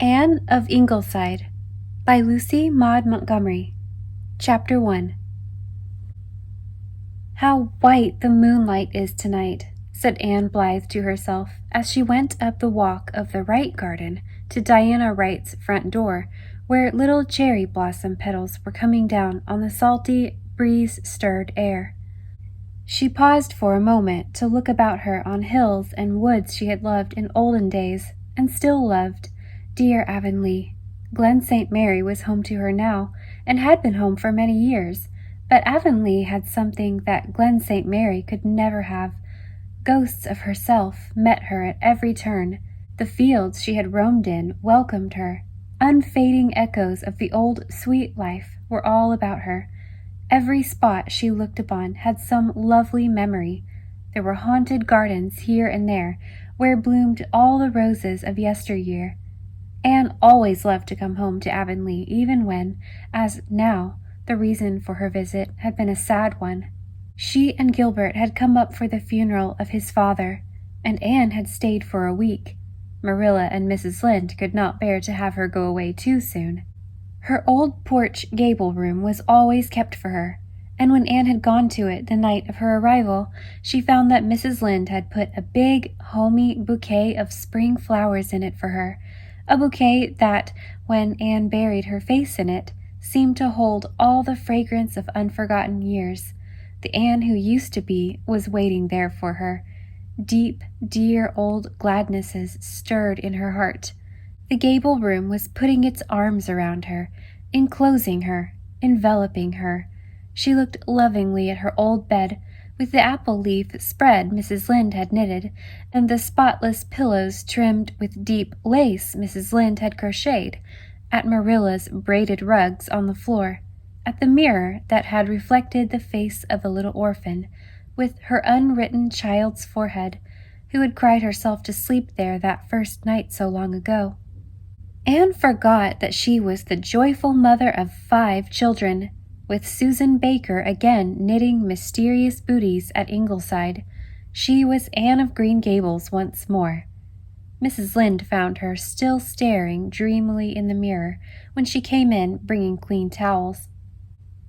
Anne of Ingleside by Lucy Maud Montgomery. Chapter 1. "How white the moonlight is tonight," said Anne Blythe to herself as she went up the walk of the Wright garden to Diana Wright's front door, where little cherry blossom petals were coming down on the salty, breeze-stirred air. She paused for a moment to look about her on hills and woods she had loved in olden days, and still loved. Dear Avonlea. Glen St. Mary was home to her now, and had been home for many years, but Avonlea had something that Glen St. Mary could never have. Ghosts of herself met her at every turn. The fields she had roamed in welcomed her. Unfading echoes of the old sweet life were all about her. Every spot she looked upon had some lovely memory. There were haunted gardens here and there, where bloomed all the roses of yesteryear. Anne always loved to come home to Avonlea, even when, as now, the reason for her visit had been a sad one. She and Gilbert had come up for the funeral of his father, and Anne had stayed for a week. Marilla and Mrs. Lynde could not bear to have her go away too soon. Her old porch gable room was always kept for her, and when Anne had gone to it the night of her arrival, she found that Mrs. Lynde had put a big, homey bouquet of spring flowers in it for her, a bouquet that, when Anne buried her face in it, seemed to hold all the fragrance of unforgotten years. The Anne who used to be was waiting there for her. Deep, dear old gladnesses stirred in her heart. The gable room was putting its arms around her, enclosing her, enveloping her. She looked lovingly at her old bed, with the apple leaf spread Mrs. Lynde had knitted, and the spotless pillows trimmed with deep lace Mrs. Lynde had crocheted, at Marilla's braided rugs on the floor, at the mirror that had reflected the face of a little orphan, with her unwritten child's forehead, who had cried herself to sleep there that first night so long ago. Anne forgot that she was the joyful mother of 5 children, with Susan Baker again knitting mysterious booties at Ingleside. She was Anne of Green Gables once more. Mrs. Lynde found her still staring dreamily in the mirror when she came in bringing clean towels.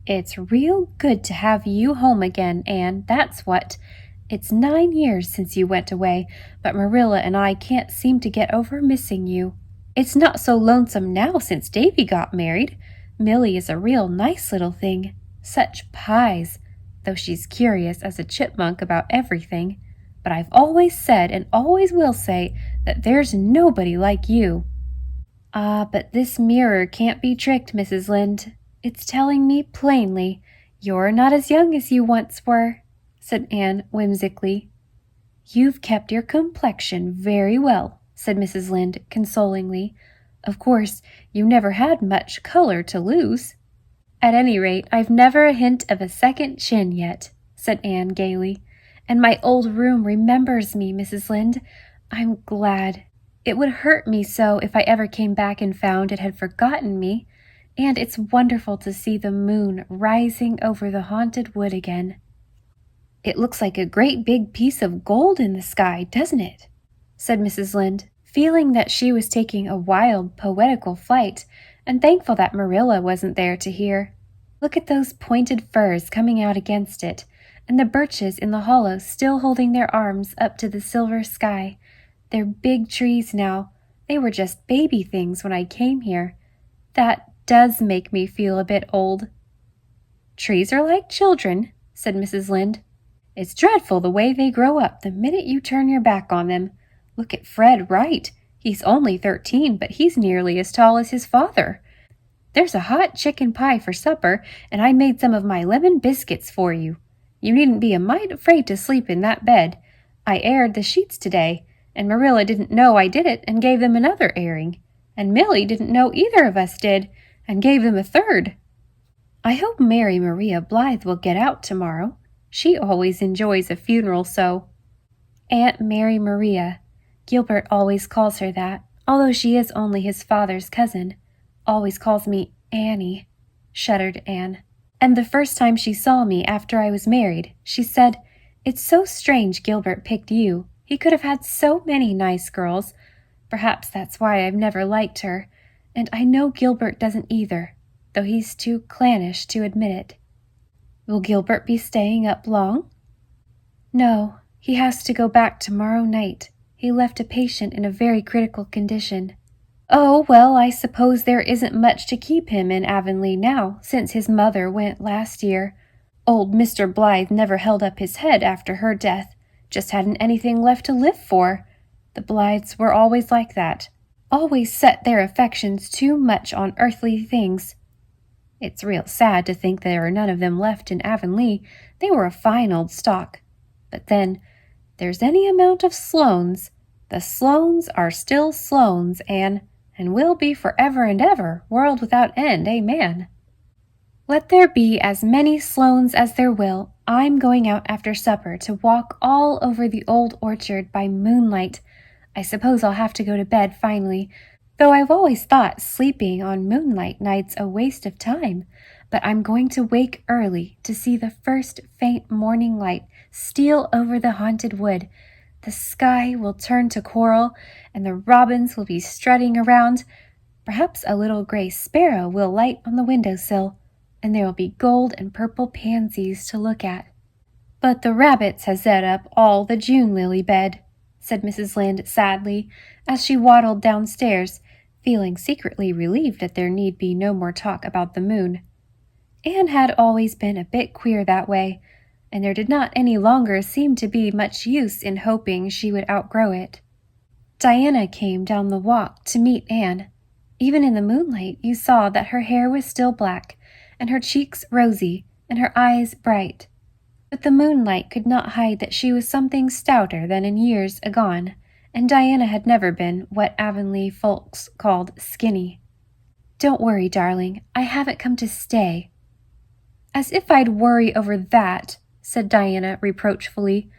"It's real good to have you home again, Anne, that's what. It's 9 years since you went away, but Marilla and I can't seem to get over missing you. It's not so lonesome now since Davy got married. Millie is a real nice little thing. Such pies, though she's curious as a chipmunk about everything. But I've always said and always will say that there's nobody like you." "Ah, but this mirror can't be tricked, Mrs. Lynde. It's telling me plainly you're not as young as you once were," said Anne whimsically. "You've kept your complexion very well," said Mrs. Lynde consolingly. "Of course, you never had much color to lose." "At any rate, I've never a hint of a second chin yet," said Anne gaily. "And my old room remembers me, Mrs. Lynde. I'm glad. It would hurt me so if I ever came back and found it had forgotten me. And it's wonderful to see the moon rising over the haunted wood again." "It looks like a great big piece of gold in the sky, doesn't it?" said Mrs. Lynde, feeling that she was taking a wild, poetical flight, and thankful that Marilla wasn't there to hear. "Look at those pointed firs coming out against it, and the birches in the hollow still holding their arms up to the silver sky. They're big trees now. They were just baby things when I came here. That does make me feel a bit old." "Trees are like children," said Mrs. Lynde. "It's dreadful the way they grow up the minute you turn your back on them. Look at Fred Wright. He's only 13, but he's nearly as tall as his father. There's a hot chicken pie for supper, and I made some of my lemon biscuits for you. You needn't be a mite afraid to sleep in that bed. I aired the sheets today, and Marilla didn't know I did it and gave them another airing. And Millie didn't know either of us did, and gave them a third. I hope Mary Maria Blythe will get out tomorrow. She always enjoys a funeral so." Aunt Mary Maria. Gilbert always calls her that, although she is only his father's cousin. "Always calls me Annie," shuddered Anne. "And the first time she saw me after I was married, she said, 'It's so strange Gilbert picked you. He could have had so many nice girls. Perhaps that's why I've never liked her, and I know Gilbert doesn't either, though he's too clannish to admit it. Will Gilbert be staying up long? No, he has to go back tomorrow night. He left a patient in a very critical condition. Oh, well, I suppose there isn't much to keep him in Avonlea now, since his mother went last year. Old Mr. Blythe never held up his head after her death, just hadn't anything left to live for. The Blythes were always like that, always set their affections too much on earthly things. It's real sad to think there are none of them left in Avonlea. They were a fine old stock. But then, there's any amount of Sloanes. The Sloanes are still Sloanes, Anne, and will be forever and ever, world without end, amen. Let there be as many Sloanes as there will. I'm going out after supper to walk all over the old orchard by moonlight. I suppose I'll have to go to bed finally, though I've always thought sleeping on moonlight nights a waste of time. But I'm going to wake early to see the first faint morning light steal over the haunted wood. The sky will turn to coral, and the robins will be strutting around. Perhaps a little gray sparrow will light on the window-sill, and there will be gold and purple pansies to look at. But the rabbits has set up all the June lily bed, said Mrs. Lynde sadly, as she waddled downstairs, feeling secretly relieved that there need be no more talk about the moon. Anne had always been a bit queer that way, and there did not any longer seem to be much use in hoping she would outgrow it. Diana came down the walk to meet Anne. Even in the moonlight you saw that her hair was still black, and her cheeks rosy, and her eyes bright. But the moonlight could not hide that she was something stouter than in years agone, and Diana had never been what Avonlea folks called skinny. Don't worry, darling, I haven't come to stay. As if I'd worry over that, said Diana reproachfully.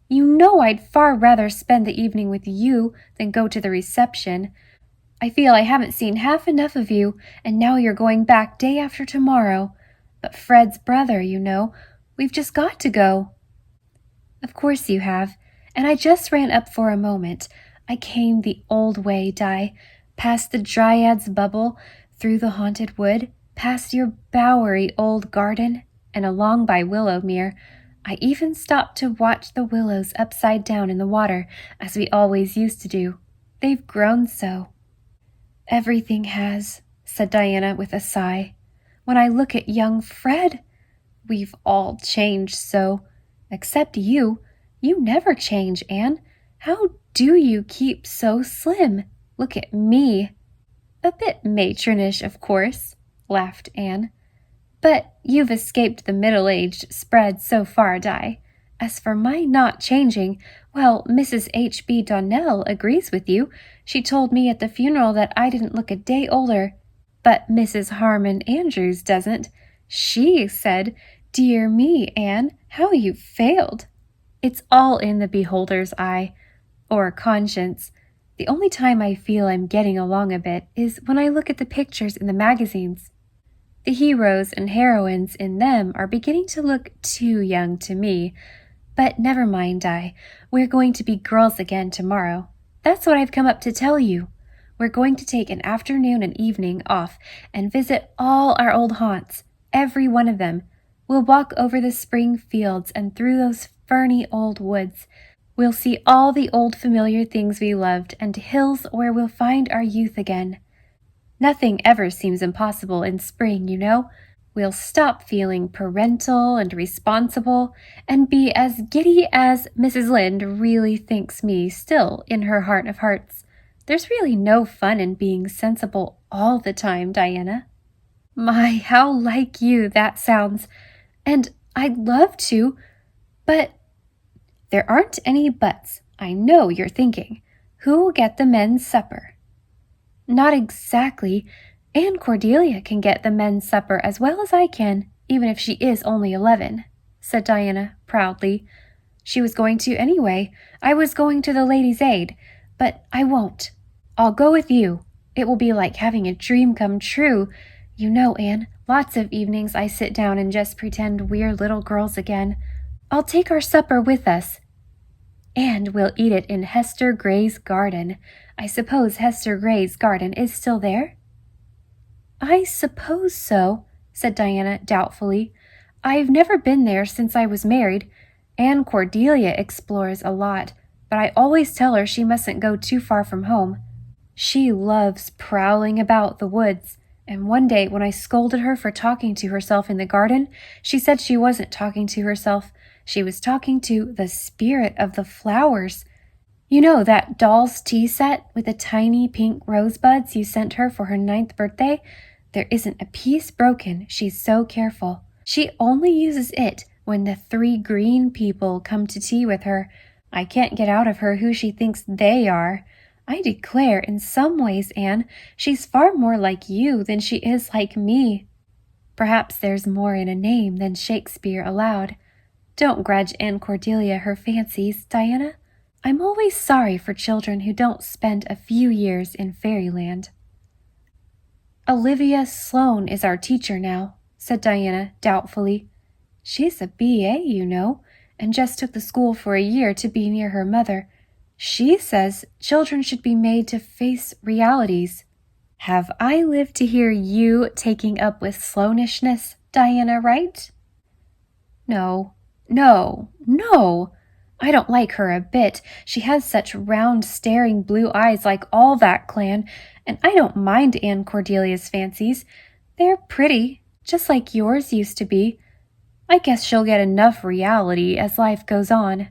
You know I'd far rather spend the evening with you than go to the reception. I feel I haven't seen half enough of you, and now you're going back day after tomorrow. But Fred's brother, you know, we've just got to go. Of course you have, and I just ran up for a moment. I came the old way, Di, past the Dryad's bubble, through the haunted wood, past your bowery old garden, and along by Willowmere. I even stopped to watch the willows upside down in the water, as we always used to do. They've grown so. Everything has, said Diana with a sigh. When I look at young Fred, we've all changed so. Except you. You never change, Anne. How do you keep so slim? Look at me. A bit matronish, of course, laughed Anne. But you've escaped the middle-aged spread so far, Di. As for my not changing, well, Mrs. H.B. Donnell agrees with you. She told me at the funeral that I didn't look a day older. But Mrs. Harmon Andrews doesn't. She said, Dear me, Anne, how you've failed. It's all in the beholder's eye, or conscience. The only time I feel I'm getting along a bit is when I look at the pictures in the magazines. The heroes and heroines in them are beginning to look too young to me. But never mind, Di. We're going to be girls again tomorrow. That's what I've come up to tell you. We're going to take an afternoon and evening off and visit all our old haunts, every one of them. We'll walk over the spring fields and through those ferny old woods. We'll see all the old familiar things we loved and hills where we'll find our youth again. Nothing ever seems impossible in spring, you know. We'll stop feeling parental and responsible and be as giddy as Mrs. Lynde really thinks me still in her heart of hearts. There's really no fun in being sensible all the time, Diana. My, how like you that sounds. And I'd love to, but there aren't any buts. I know you're thinking. Who will get the men's supper? Not exactly. Aunt Cordelia can get the men's supper as well as I can, even if she is only 11, said Diana proudly. She was going to anyway. I was going to the Ladies' Aid, but I won't. I'll go with you. It will be like having a dream come true. You know, Anne, lots of evenings I sit down and just pretend we're little girls again. I'll take our supper with us. And we'll eat it in Hester Gray's garden. I suppose Hester Gray's garden is still there?" "I suppose so," said Diana doubtfully. "I've never been there since I was married. Anne Cordelia explores a lot, but I always tell her she mustn't go too far from home. She loves prowling about the woods, and one day when I scolded her for talking to herself in the garden, she said she wasn't talking to herself. She was talking to the spirit of the flowers. You know that doll's tea set with the tiny pink rosebuds you sent her for her 9th birthday? There isn't a piece broken, she's so careful. She only uses it when the 3 green people come to tea with her. I can't get out of her who she thinks they are. I declare, in some ways, Anne, she's far more like you than she is like me. Perhaps there's more in a name than Shakespeare allowed. Don't grudge Anne Cordelia her fancies, Diana. I'm always sorry for children who don't spend a few years in fairyland." "Olivia Sloane is our teacher now," said Diana doubtfully. "She's a B.A., you know, and just took the school for a year to be near her mother. She says children should be made to face realities." "Have I lived to hear you taking up with Sloanishness, Diana Wright?" No. I don't like her a bit. She has such round, staring blue eyes like all that clan, and I don't mind Anne Cordelia's fancies. They're pretty, just like yours used to be. I guess she'll get enough reality as life goes on."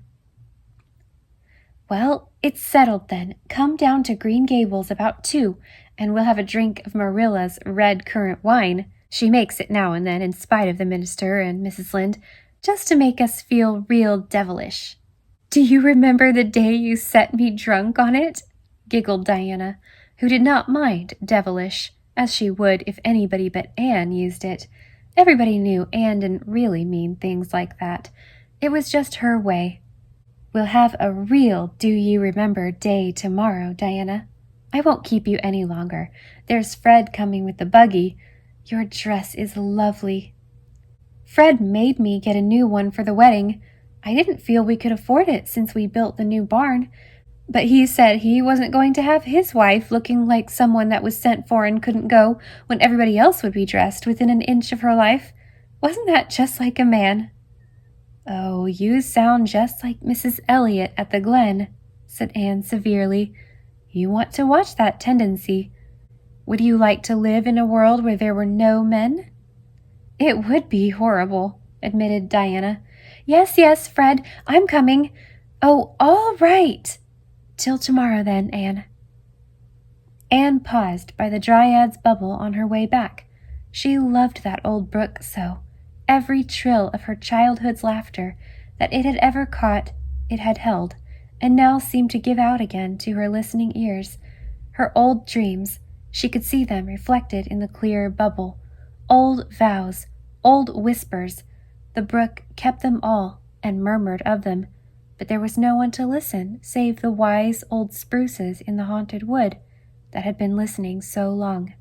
"Well, it's settled then. Come down to Green Gables about 2, and we'll have a drink of Marilla's red currant wine. She makes it now and then in spite of the minister and Mrs. Lynde, just to make us feel real devilish." "Do you remember the day you set me drunk on it?" giggled Diana, who did not mind devilish, as she would if anybody but Anne used it. Everybody knew Anne didn't really mean things like that. It was just her way. "We'll have a real do-you-remember day tomorrow, Diana. I won't keep you any longer. There's Fred coming with the buggy. Your dress is lovely." "Fred made me get a new one for the wedding. I didn't feel we could afford it since we built the new barn, but he said he wasn't going to have his wife looking like someone that was sent for and couldn't go when everybody else would be dressed within an inch of her life. Wasn't that just like a man?" "Oh, you sound just like Mrs. Elliot at the Glen," said Anne severely. "You want to watch that tendency. Would you like to live in a world where there were no men?" "It would be horrible," admitted Diana. Yes, Fred, I'm coming." "Oh, all right." "Till tomorrow then, Anne." Anne paused by the Dryad's bubble on her way back. She loved that old brook so. Every trill of her childhood's laughter that it had ever caught, it had held, and now seemed to give out again to her listening ears. Her old dreams, she could see them reflected in the clear bubble. Old vows, old whispers. The brook kept them all and murmured of them, but there was no one to listen save the wise old spruces in the haunted wood that had been listening so long.